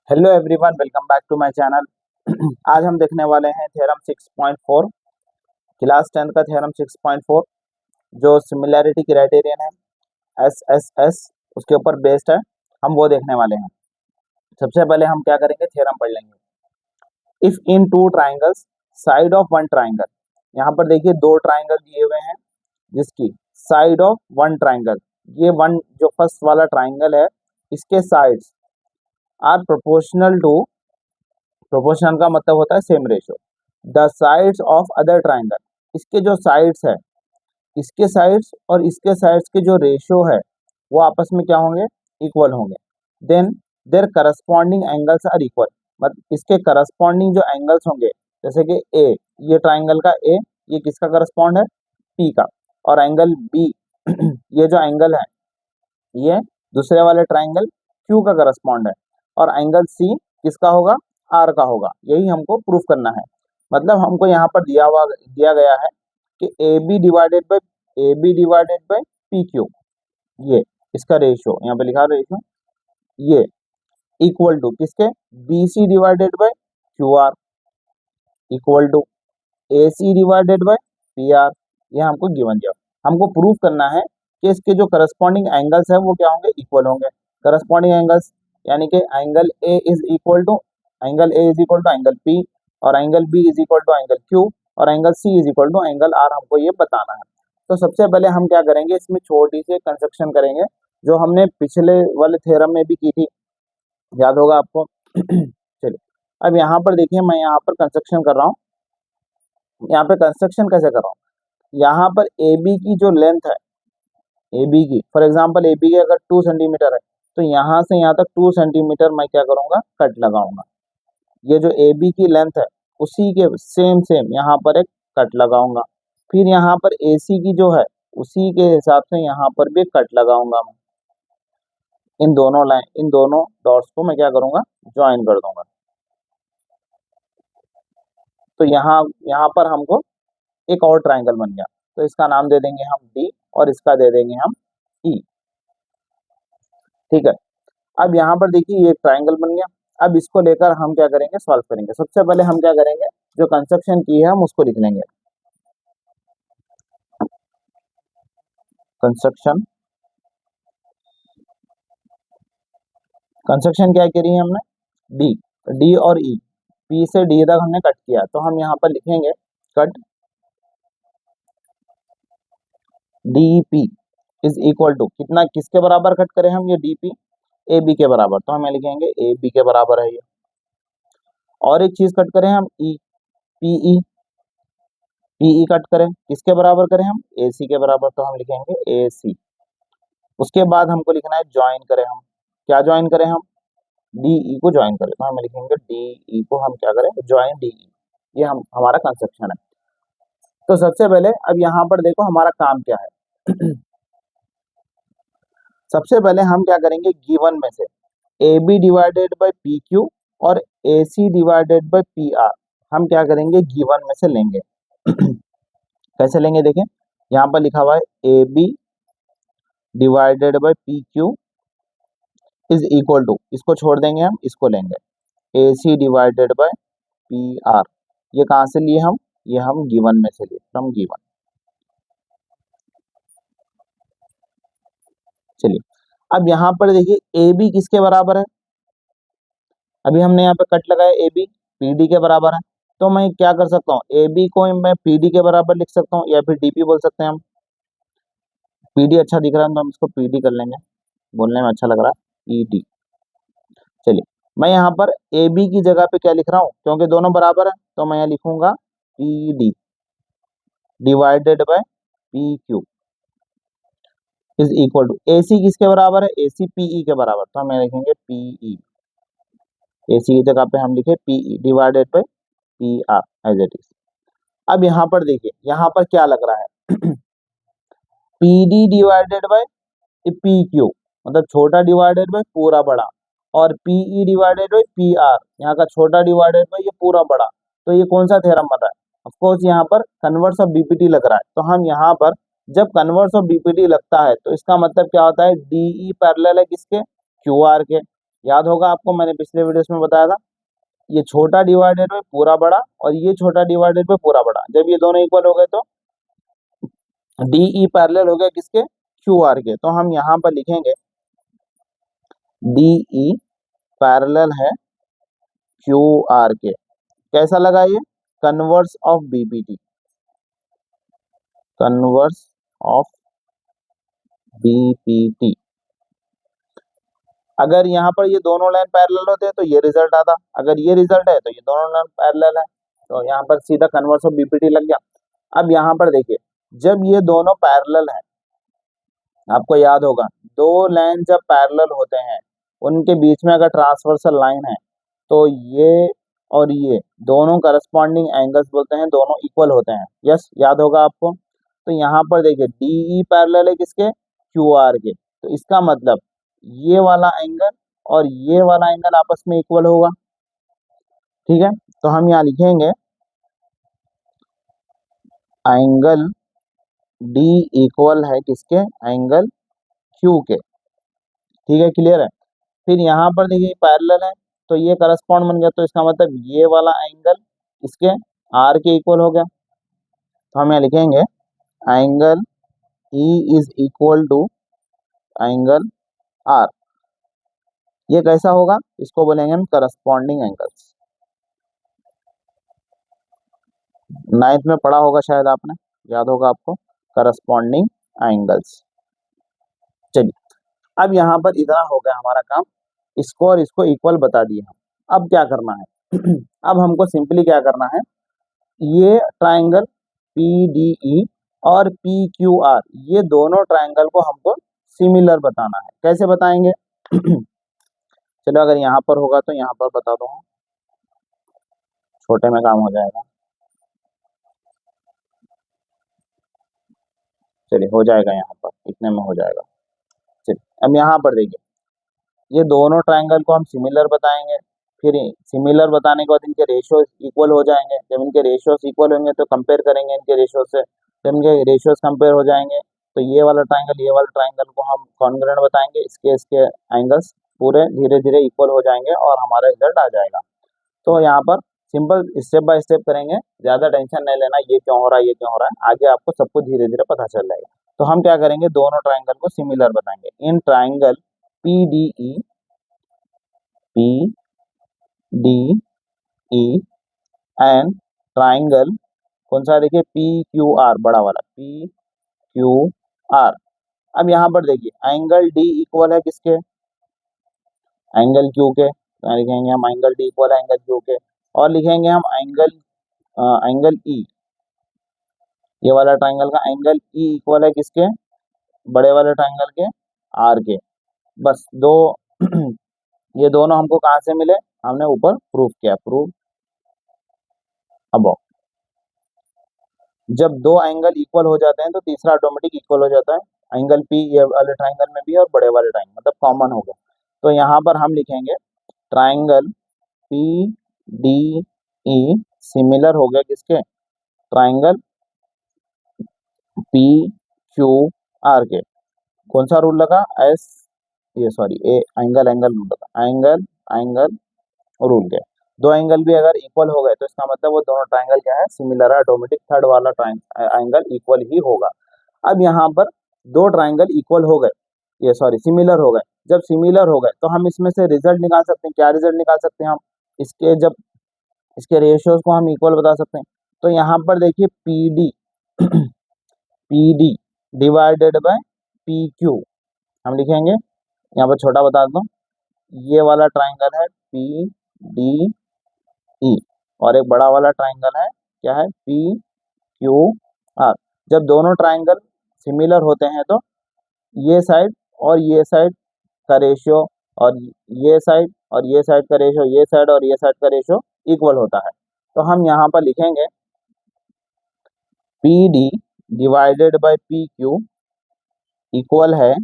Hello everyone, welcome back to my channel. आज हम देखने वाले हैं थ्योरम 6.4, क्लास 10 का थ्योरम 6.4 जो सिमिलैरिटी क्राइटेरियन है SSS, उसके ऊपर बेस्ड है। हम वो देखने वाले हैं। सबसे पहले हम क्या करेंगे, थ्योरम पढ़ लेंगे। If in two triangles side of one triangle, यहाँ पर देखिए दो ट्राइंगल दिए हुए हैं जिसकी साइड ऑफ वन ट्राइंगल, ये वन जो फर्स्ट वाला ट्राइंगल है इसके sides are proportional to, proportional का मतलब होता है same ratio, the sides of other triangle, इसके जो साइड्स है, इसके साइड्स और इसके साइड्स के जो रेशियो है वो आपस में क्या होंगे, इक्वल होंगे। Then their corresponding angles are equal, मतलब इसके करस्पॉन्डिंग जो एंगल्स होंगे, जैसे कि ए, ये ट्राइंगल का ए, ये किसका करस्पॉन्ड है, पी का। और एंगल बी ये जो एंगल है ये दूसरे वाले ट्राइंगल क्यू का करस्पॉन्ड है। और एंगल सी किसका होगा, आर का होगा। यही हमको प्रूफ करना है। मतलब हमको यहाँ पर दिया गया है कि A B divided by P Q, ये इसका रेशियो यहाँ पे लिखा रेशियो, ये इक्वल टू किसके, B C divided by Q R, equal to A C divided by P R. ये हमको गिवन दिया। हमको प्रूफ करना है कि इसके जो करस्पॉन्डिंग एंगल्स है वो क्या होंगे, इक्वल होंगे। करस्पॉन्डिंग एंगल्स यानी कि angle A is equal to angle P, और angle B is equal to angle Q, और angle C is equal to angle R, हमको ये बताना है। तो सबसे पहले हम क्या करेंगे, इसमें छोटी सी कंस्ट्रक्शन करेंगे जो हमने पिछले वाले थ्योरम में भी की थी, याद होगा आपको। चलिए अब यहाँ पर देखिए, मैं यहाँ पर कंस्ट्रक्शन कर रहा हूँ। यहाँ पे कंस्ट्रक्शन कैसे कर रहा हूँ, यहाँ पर ए बी की जो लेंथ है, ए बी की फॉर एग्जांपल ए बी की अगर 2 सेंटीमीटर है तो यहाँ से यहाँ तक 2 सेंटीमीटर मैं क्या करूँगा, कट लगाऊंगा। ये जो ए बी की लेंथ है उसी के सेम सेम यहाँ पर एक कट लगाऊंगा। फिर यहाँ पर ए सी की जो है उसी के हिसाब से यहाँ पर भी कट लगाऊंगा मैं। इन दोनों डॉट्स को मैं क्या करूँगा, ज्वाइन कर दूंगा। तो यहाँ यहाँ पर हमको एक और ट्राइंगल बन गया, तो इसका नाम दे देंगे हम डी और इसका दे देंगे हम ई। ठीक है। अब यहाँ पर देखिए ये एक ट्राइंगल बन गया। अब इसको लेकर हम क्या करेंगे, सॉल्व करेंगे। सबसे पहले हम क्या करेंगे, जो कंस्ट्रक्शन की है हम उसको लिख लेंगे। कंस्ट्रक्शन कंस्ट्रक्शन क्या करी है हमने, डी, डी और ई, पी से डी तक हमने कट किया, तो हम यहाँ पर लिखेंगे cut D P is equal to कितना, किसके बराबर कट करें हम, ये डी पी ए बी के बराबर, तो हमें लिखेंगे ए बी के बराबर है ये। और एक चीज कट करें हम, ई, पीई, पीई कट करें किसके बराबर करें हम, ए सी के बराबर, तो हम लिखेंगे ए सी। उसके बाद हमको लिखना है ज्वाइन करें हम, क्या ज्वाइन करें हम, डी ई को ज्वाइन करें, तो हम लिखेंगे डी ई को हम क्या करें, ज्वाइन डी ई। ये हम हमारा कंस्ट्रक्शन है। तो सबसे पहले अब यहाँ पर देखो हमारा काम क्या है। सबसे पहले हम क्या करेंगे, गिवन में से A B divided by P Q और A C divided by P R, हम क्या करेंगे, गिवन में से लेंगे। कैसे लेंगे, देखें यहाँ पर लिखा हुआ है A B divided by P Q is equal to, इसको छोड़ देंगे हम, इसको लेंगे A C divided by P R. ये कहाँ से लिए हम, ये हम गिवन में से लिए, फ्रॉम गिवन। चलिए अब यहाँ पर देखिए ए बी किसके बराबर है, अभी हमने यहाँ पे कट लगाया, ए बी पी डी के बराबर है। तो मैं क्या कर सकता हूँ, ए बी को मैं पी डी के बराबर लिख सकता हूँ, या फिर डी पी बोल सकते हैं हम। पी डी अच्छा दिख रहा है तो हम इसको पी डी कर लेंगे, बोलने में अच्छा लग रहा है, पी डी। चलिए मैं यहाँ पर ए बी की जगह पे क्या लिख रहा हूँ, क्योंकि दोनों बराबर है तो मैं यहाँ लिखूंगा P D divided by P Q is equal to, A C किसके बराबर है, ए सी पीई के बराबर, तो हम यहाँ लिखेंगे पीई। ए सी की जगह पे हम लिखे PE divided by P R as it is. अब यहाँ पर देखिए, यहाँ पर क्या लग रहा है, P D divided by P Q, मतलब छोटा डिवाइडेड बाय पूरा बड़ा, और PE divided by P R, यहाँ का छोटा डिवाइडेड बाय ये पूरा बड़ा। तो ये कौन सा थ्योरम बन रहा है, ऑफ कोर्स यहाँ पर कन्वर्स ऑफ बीपीटी लग रहा है। तो हम यहाँ पर जब कन्वर्स ऑफ बीपीटी लगता है तो इसका मतलब क्या होता है, डीई पैरेलल है किसके, क्यू आर के। याद होगा आपको, मैंने पिछले वीडियोस में बताया था, ये छोटा डिवाइडेड बाय पूरा बड़ा और ये छोटा डिवाइडेड बाय पूरा बड़ा, जब ये दोनों इक्वल हो गए तो डी ई पैरेलल हो गया किसके, क्यू आर के। तो हम यहाँ पर लिखेंगे डी ई पैरेलल है क्यू आर के। कैसा लगा ये, converse of BPT, converse of BPT. अगर यहाँ पर ये दोनों लाइन पैरेलल होते हैं तो ये रिजल्ट आता, अगर ये रिजल्ट है तो ये दोनों लाइन पैरेलल है, तो यहाँ पर सीधा कन्वर्स ऑफ बीपीटी लग गया। अब यहाँ पर देखिए, जब ये दोनों पैरेलल है, आपको याद होगा दो लाइन जब पैरेलल होते हैं उनके बीच में अगर ट्रांसवर्सल लाइन है तो ये और ये दोनों करस्पॉन्डिंग एंगल्स बोलते हैं, दोनों इक्वल होते हैं। यस, याद होगा आपको। तो यहाँ पर देखिए डी ई पैरेलल है किसके, क्यू आर के, तो इसका मतलब ये वाला एंगल और ये वाला एंगल आपस में इक्वल होगा। ठीक है, तो हम यहाँ लिखेंगे एंगल डी इक्वल है किसके, एंगल क्यू के। ठीक है, क्लियर है। फिर यहाँ पर देखिए पैरेलल है तो ये करस्पॉन्ड बन गया, तो इसका मतलब ये वाला एंगल इसके आर के इक्वल हो गया। तो हम यहाँ लिखेंगे angle E is equal to angle R. ये कैसा होगा, इसको बोलेंगे हम करस्पॉन्डिंग एंगल्स। नाइन्थ में पढ़ा होगा शायद आपने, याद होगा आपको, करस्पॉन्डिंग एंगल्स। चलिए, अब यहाँ पर इतना हो गया हमारा काम, इसको और इसको इक्वल बता दिए हम। अब क्या करना है अब हमको सिंपली क्या करना है, ये ट्राइंगल पी डी ई और पी क्यू आर, ये दोनों ट्राइंगल को हमको सिमिलर बताना है। कैसे बताएंगे चलो, अगर यहाँ पर होगा तो यहाँ पर बता दो, छोटे में काम हो जाएगा। चलिए, हो जाएगा, यहाँ पर इतने में हो जाएगा। चलिए, अब यहाँ पर देखिए, ये दोनों ट्राइंगल को हम सिमिलर बताएंगे, फिर सिमिलर बताने के बाद इनके रेशियोज इक्वल हो जाएंगे। जब इनके रेशियोज इक्वल होंगे तो कंपेयर करेंगे इनके रेशियोज से, जब इनके रेशियोज कंपेयर हो जाएंगे तो ये वाला ट्राइंगल को हम कॉन्ग्रुएंट बताएंगे, इसके एंगल्स पूरे धीरे धीरे इक्वल हो जाएंगे और हमारा रिजल्ट आ जाएगा। तो यहाँ पर सिंपल स्टेप बाय स्टेप करेंगे, ज़्यादा टेंशन नहीं लेना ये क्यों हो रहा है ये क्यों हो रहा है, आगे आपको सब कुछ धीरे धीरे पता चल जाएगा। तो हम क्या करेंगे, दोनों ट्राइंगल को सिमिलर बताएंगे। In triangle P D E and triangle कौन सा देखिए, पी क्यू आर, बड़ा वाला पी क्यू आर। अब यहाँ पर देखिए एंगल डी इक्वल है किसके, एंगल क्यू के, तो लिखेंगे हम एंगल डी इक्वल है एंगल क्यू के, और लिखेंगे हम एंगल ई, ये वाला ट्राइंगल का एंगल ई इक्वल है किसके, बड़े वाले ट्राइंगल के आर के। बस दो ये दोनों हमको कहाँ से मिले, हमने ऊपर प्रूफ किया, प्रूफ अब जब दो एंगल इक्वल हो जाते हैं तो तीसरा ऑटोमेटिक इक्वल हो जाता है। एंगल पी ये वाले ट्राइंगल में भी और बड़े वाले ट्राइंगल मतलब कॉमन हो गया। तो यहाँ पर हम लिखेंगे triangle P D E similar हो गया किसके, ट्राइंगल पी क्यू आर के। कौन सा रूल लगा, एस ये सॉरी ए एंगल रूल लगा, एंगल रूल के। दो एंगल भी अगर इक्वल हो गए तो इसका मतलब वो दोनों ट्राइंगल क्या है, सिमिलर है, ऑटोमेटिक थर्ड वाला एंगल इक्वल ही होगा। अब यहाँ पर दो ट्राइंगल इक्वल हो गए, ये सॉरी सिमिलर हो गए। जब सिमिलर हो गए तो हम इसमें से रिजल्ट निकाल सकते हैं। क्या रिजल्ट निकाल सकते हैं हम, इसके जब इसके रेशियोज को हम इक्वल बता सकते हैं। तो यहाँ पर देखिए P D P D divided by P Q हम लिखेंगे, यहाँ पर छोटा बता दो, ये वाला ट्राइंगल है पी डी ई और एक बड़ा वाला ट्राइंगल है क्या है, पी क्यू आर। जब दोनों ट्राइंगल सिमिलर होते हैं तो ये साइड और ये साइड का रेशियो और ये साइड और ये साइड का रेशियो, ये साइड और ये साइड का रेशियो इक्वल होता है। तो हम यहाँ पर लिखेंगे P D divided by P Q equal है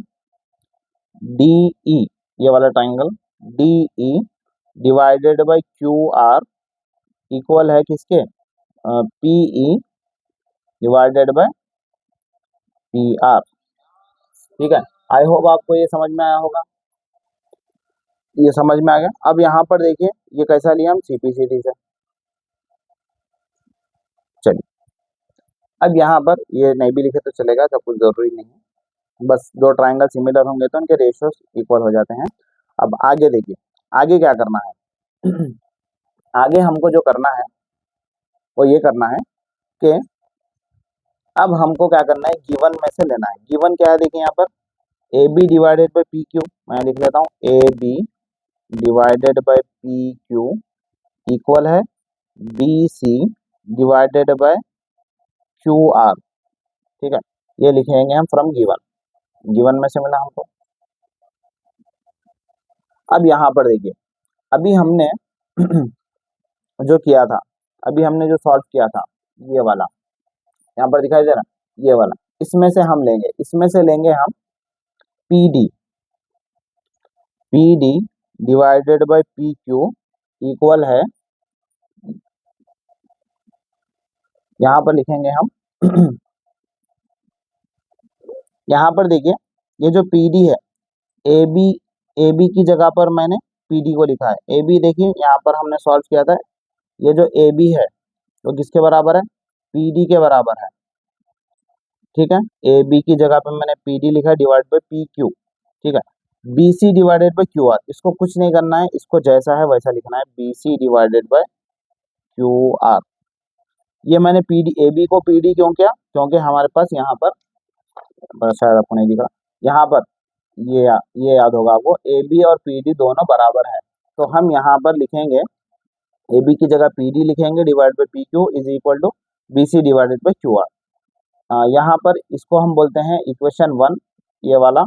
डी ई, ये वाला triangle D E divided by Q R equal है किसके, P E divided by P are. ठीक है, आई होप आपको ये समझ में आया होगा। ये समझ में आ गया। अब यहाँ पर देखिए ये कैसा लिया हम, सीपीसीटी से। चलिए अब यहाँ पर ये नहीं भी लिखे तो चलेगा, तो कुछ जरूरी नहीं है, बस दो ट्राइंगल सिमिलर होंगे तो उनके रेशियोस इक्वल हो जाते हैं। अब आगे देखिए, आगे क्या करना है आगे हमको जो करना है वो ये करना है कि अब हमको क्या करना है, गिवन में से लेना है। गिवन क्या है देखिए यहाँ पर, A B divided by P Q, मैं लिख लेता हूँ A B divided by P Q equal है B C divided by Q R. ठीक है, ये लिखेंगे हम फ्रॉम गिवन, गिवन में से मिला हमको। अब यहाँ पर देखिए, अभी हमने जो किया था, अभी हमने जो सॉल्व किया था, ये वाला यहाँ पर दिखाई दे रहा है, ये वाला, इसमें से हम लेंगे, इसमें से लेंगे हम P D, P D divided by P Q equal है, यहाँ पर लिखेंगे हम यहाँ पर देखिए ये जो पी डी है, ए बी, ए बी की जगह पर मैंने पी डी को लिखा है। ए बी देखिए यहाँ पर हमने सॉल्व किया था, ये जो ए बी है वो किसके बराबर है, पी डी के बराबर है। ठीक है, ए बी की जगह पे मैंने पी डी लिखा है डिवाइड बाई पी क्यू। ठीक है, B C divided by Q R, इसको कुछ नहीं करना है, इसको जैसा है वैसा लिखना है, B C divided by Q R. ये मैंने पी डी, ए बी को पी डी क्यों किया, क्योंकि हमारे पास यहाँ पर शायद आपको नहीं दिखा, यहाँ पर ये याद होगा आपको, ए बी और पी डी दोनों बराबर है, तो हम यहाँ पर लिखेंगे ए बी की जगह पी डी लिखेंगे divide by P Q is equal to B C divided by Q R. यहाँ पर इसको हम बोलते हैं इक्वेशन 1, ये वाला,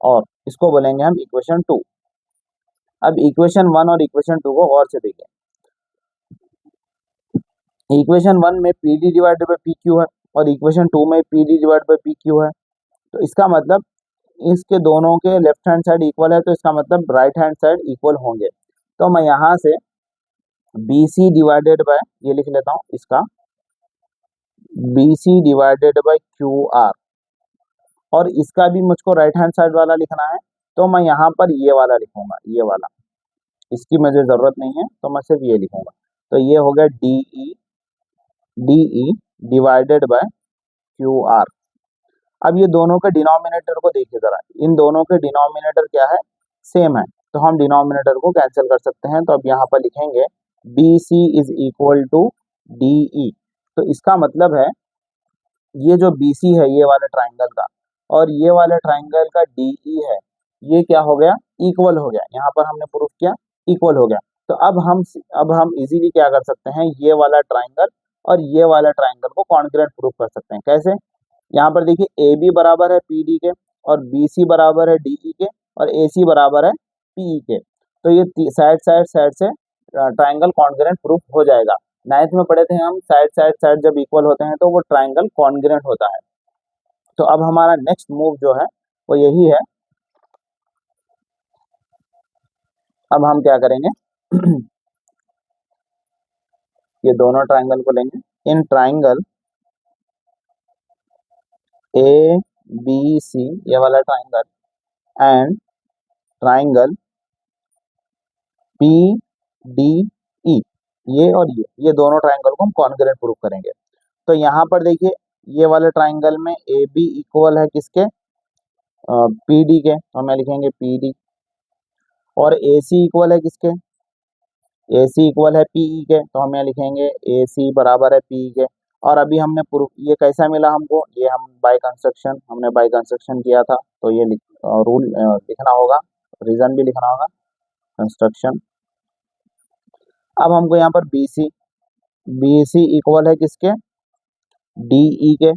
और इसको बोलेंगे हम इक्वेशन 2। अब इक्वेशन 1 और इक्वेशन 2 को गौर से देखिए, इक्वेशन 1 में P D divided by P Q है और इक्वेशन 2 में P D divided by P Q है, तो इसका मतलब इसके दोनों के लेफ्ट हैंड साइड इक्वल है, तो इसका मतलब राइट हैंड साइड इक्वल होंगे। तो मैं यहाँ से बी सी डिवाइडेड बाय, ये लिख लेता हूँ इसका, B C divided by Q R, और इसका भी मुझको राइट हैंड साइड वाला लिखना है, तो मैं यहाँ पर ये वाला लिखूंगा, ये वाला, इसकी मुझे ज़रूरत नहीं है तो मैं सिर्फ ये लिखूंगा। तो ये हो गया D E divided by Q are. अब ये दोनों के डिनोमिनेटर को देखिए ज़रा, इन दोनों के डिनोमिनेटर क्या है, सेम है, तो हम डिनोमिनेटर को कैंसिल कर सकते हैं। तो अब यहाँ पर लिखेंगे B C is equal to D E. तो इसका मतलब है ये जो बी सी है ये वाले ट्राइंगल का, और ये वाले ट्राइंगल का डी ई है, ये क्या हो गया, इक्वल हो गया। यहाँ पर हमने प्रूफ किया इक्वल हो गया। तो अब हम इजीली क्या कर सकते हैं, ये वाला ट्राइंगल और ये वाला ट्राइंगल को कॉन्ग्रुएंट प्रूफ कर सकते हैं। कैसे, यहाँ पर देखिए ए बी बराबर है पी डी के, और बी सी बराबर है डी ई के, और ए सी बराबर है पी ई के, तो ये साइड साइड साइड से ट्राइंगल कॉन्ग्रुएंट प्रूफ हो जाएगा। नाइन्थ में पढ़े थे हम, साइड साइड साइड जब इक्वल होते हैं तो वो ट्राइंगल कॉन्ग्रुएंट होता है। तो अब हमारा नेक्स्ट मूव जो है वो यही है, अब हम क्या करेंगे ये दोनों ट्राइंगल को लेंगे, इन ट्राइंगल ए बी सी, ये वाला triangle, and triangle P D ई, ये और ये दोनों ट्राइंगल को हम कॉन्ग्रुएंट प्रूफ करेंगे। तो यहाँ पर देखिए ये वाले ट्राइंगल में ए बी इक्वल है किसके, पी डी के, तो हमें लिखेंगे पी डी, और ए सी इक्वल है किसके, ए सी इक्वल है पीई के, तो हम यहाँ लिखेंगे ए सी बराबर है पीई के। और अभी हमने प्रूफ, ये कैसा मिला हमको, ये हम बाय कंस्ट्रक्शन, हमने बाय कंस्ट्रक्शन किया था, तो ये रूल लिखना होगा, रीजन भी लिखना होगा, कंस्ट्रक्शन। अब हमको यहाँ पर बी सी इक्वल है किसके, डी ई के,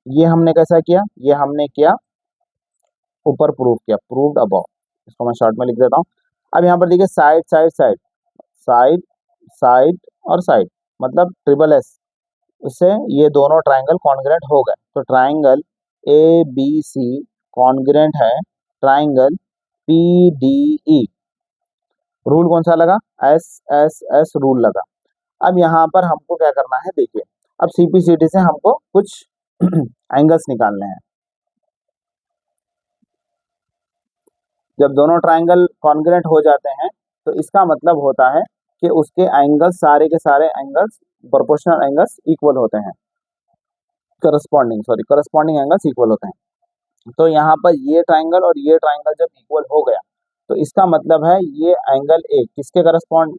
ये हमने कैसा किया, ये हमने किया ऊपर प्रूफ किया, प्रूव्ड अबव, इसको मैं शॉर्ट में लिख देता हूँ। अब यहाँ पर देखिए side side side, side side और साइड, मतलब ट्रिपल एस, उससे ये दोनों ट्राइंगल कॉन्ग्रुएंट हो गए। तो triangle A B C congruent है triangle P D E, rule कौन सा लगा, एस एस एस रूल लगा। अब यहाँ पर हमको क्या करना है देखिए, अब सीपीसीटी से हमको कुछ एंगल्स निकालने हैं। जब दोनों ट्राइंगल कॉन्ग्रुएंट हो जाते हैं तो इसका मतलब होता है कि उसके एंगल्स, सारे के सारे एंगल्स, प्रोपोर्शनल एंगल्स इक्वल होते हैं, करस्पॉन्डिंग एंगल्स इक्वल होते हैं। तो यहाँ पर ये ट्राइंगल और ये ट्राइंगल जब इक्वल हो गया तो इसका मतलब है ये एंगल ए किसके करस्पॉन्ड,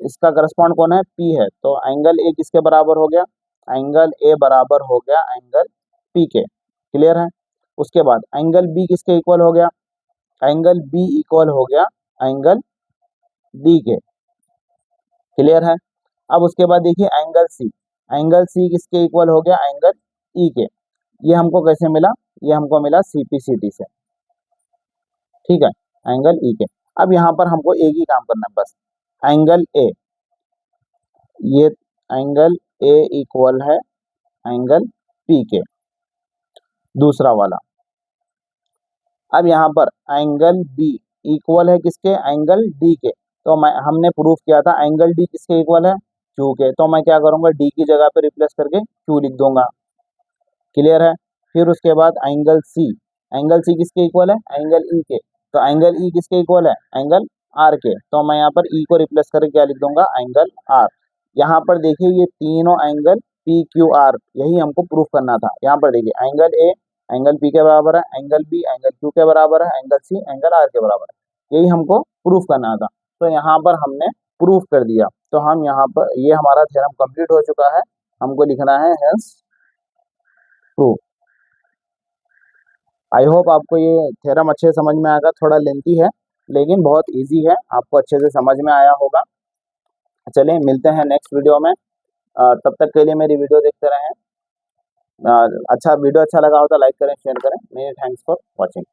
इसका करस्पॉन्ड कौन है, पी है, तो एंगल ए किसके बराबर हो गया, एंगल ए बराबर हो गया एंगल पी के। क्लियर है। उसके बाद एंगल बी किसके इक्वल हो गया, एंगल बी इक्वल हो गया एंगल डी के। क्लियर है। अब उसके बाद देखिए एंगल सी किसके इक्वल हो गया, एंगल ई के। ये हमको कैसे मिला, ये हमको मिला सीपीसीटी से। ठीक है, एंगल ई के। अब यहाँ पर हमको एक ही काम करना है बस, एंगल ए, ये एंगल ए इक्वल है एंगल पी के, दूसरा वाला। अब यहाँ पर एंगल बी इक्वल है किसके, एंगल डी के। तो हमने प्रूफ किया था एंगल डी किसके इक्वल है, क्यू के। तो मैं क्या करूँगा, डी की जगह पे रिप्लेस करके क्यू लिख दूंगा। क्लियर है। फिर उसके बाद एंगल सी किसके इक्वल है, एंगल ई के। तो एंगल ई किसके इक्वल है, एंगल आर के। तो मैं यहाँ पर ई को रिप्लेस करके क्या लिख दूंगा, एंगल आर। यहाँ पर देखिए ये तीनों एंगल पी क्यू आर, यही हमको प्रूफ करना था। यहाँ पर देखिए एंगल ए एंगल पी के बराबर है, एंगल बी एंगल क्यू के बराबर है, एंगल सी एंगल आर के बराबर है, यही हमको प्रूफ करना था। तो यहाँ पर हमने प्रूफ कर दिया। तो हम यहाँ पर, ये हमारा थ्योरम कंप्लीट हो चुका है, हमको लिखना है हेंस प्रूफ। आई होप आपको ये थ्योरम अच्छे से समझ में आएगा, थोड़ा लेंथी है लेकिन बहुत इजी है, आपको अच्छे से समझ में आया होगा। चलिए मिलते हैं नेक्स्ट वीडियो में। तब तक के लिए मेरी वीडियो देखते रहें। अच्छा वीडियो अच्छा लगा हो तो लाइक करें, शेयर करें। Many thanks for watching.